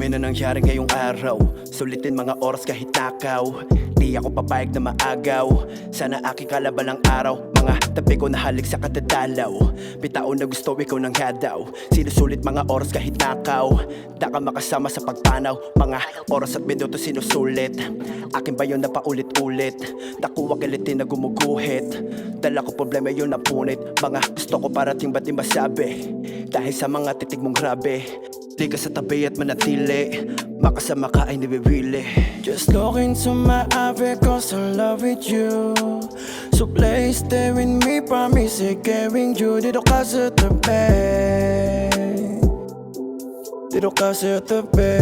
Dami na nangyari ngayong araw, sulitin mga oras kahit nakaw. Di ako papayag na maagaw, sana aking kalaban ang araw. Mga tabi ko nahalik sa katadalaw, bitaon na gusto ikaw nang hadaw. Sinusulit mga oras kahit nakaw, da ka makasama sa pagpanaw. Mga oras at minuto sinusulit, akin ba yun na paulit-ulit? Nakuha kilitin na gumuguhit, dala ko problema yun napunit. Mga gusto ko parating ba't di masabi, dahil sa mga titig mong grabe. Di ka sa tabi at manatili, makasama ka ay nibiwili. Just look into my eye because I'm in love with you. So please stay with me, promise I'm carrying you. Dito ka sa tabi, dito ka sa tabi.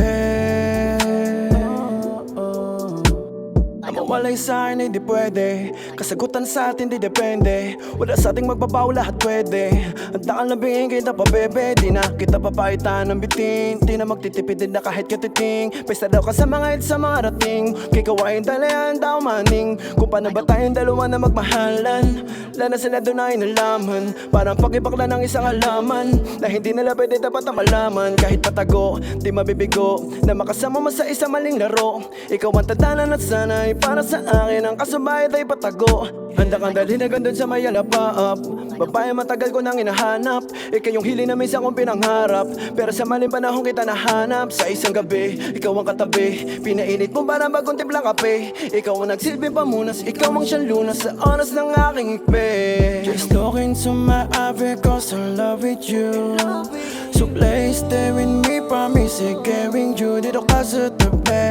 Mawalay sa'kin ay di pwede, kasagutan sa atin di depende. Wala sa ating magbabaw lahat pwede. Handa kang labingin kita pa bebe, di na kita papaitan ng bitin. Di na magtitipid din na kahit katiting. Pesta daw ka sa mga hit sa mga rating, kay kawain talayan daw maning. Kung paano ba tayong dalawa na magmahalan, lana sila doon ay nalaman. Parang pag-ibakla ng isang halaman, na hindi nila pwede dapat na malaman. Kahit patago, di mabibigo, na makasama mo sa isang maling laro. Ikaw ang tadanan at sana'y para sa akin ang kasubayad ay patago. Handa kang dalhin agad dun sa may alapaap, babae matagal ko nang hinahanap. Ikaw yung hili na minsan kong pinangharap, pero sa maling panahon kita nahanap. Sa isang gabi, ikaw ang katabi, pinainit mo para bagong timplang kape. Ikaw ang nagsilbing pamunas, ikaw ang siyang lunas sa oras ng aking ikpe. Just look into my eye because I'm in love with you. So please stay with me, promise I'm carrying you. Dito ka sa tabi,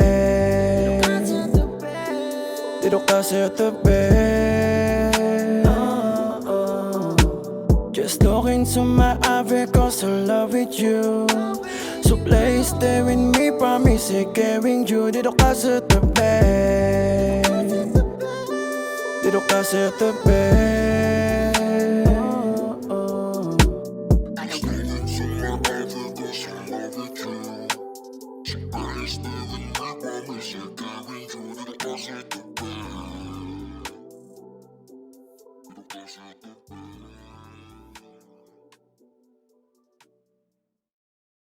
dito ka sa tabi. Just look into my eye because I'm in love with you. So please stay with me, promise I'm carrying you. Dito ka sa tabi, dito ka sa tabi. Stay with me, promise I'm carrying you. Dito ka sa tabi.